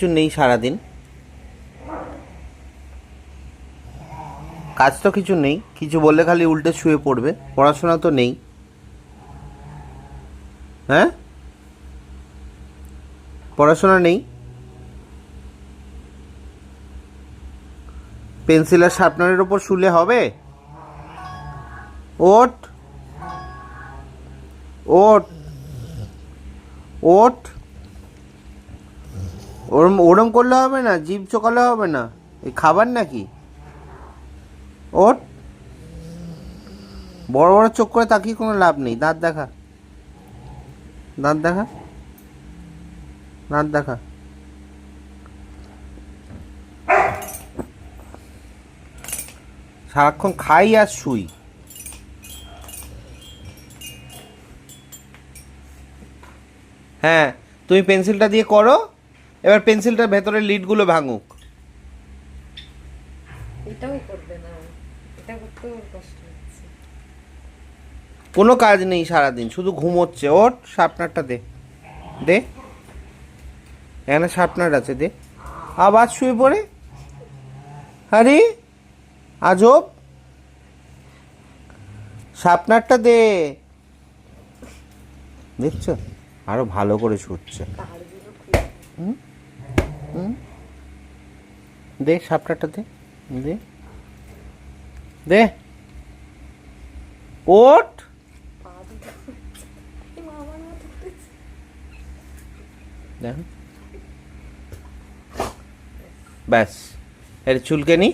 কিছু নেই সারাদিন, কাজ তো কিছু নেই, কিছু বললে খালি উল্টে শুয়ে পড়বে, পড়াশোনা তো নেই। হ্যাঁ, পড়াশোনা নেই। পেন্সিল আর শার্পনারের ওপর শুলে হবে? ওঠ, ওঠ, ওঠ। ওরম ওরম করলে হবে না, জিভ চোকালে হবে না, এই খাবার নাকি? ওঠ। বড় বড় চোখ করে তাকিয়ে কোনো লাভ নেই, দাঁত দেখা, দাঁত দেখা, দাঁত দেখা। সারাক্ষণ খাই আর শুই। হ্যাঁ, তুমি পেন্সিলটা দিয়ে করো, এবার পেন্সিলটার ভেতরের লিডগুলো ভাঙুক। এটাও করবে না, এটা করতেও কষ্ট হচ্ছে। কোনো কাজ নেই সারাদিন, শুধু ঘুমোচ্ছে। ওঠ, শার্পনারটা দে, দে, এখানে শার্পনার আছে, দে। আবার শুয়ে পড়ে, আরে আজব, শার্পনারটা দে। দেখছো, আরো ভালো করে শুচ্ছে। তারগুলো খুলে দে শার্পনারটা দে, দে, দে। ওঠ। পা দুটো এই মা আমার মতো করেছে। দেখো, ব্যাস, এর চুলকে নি।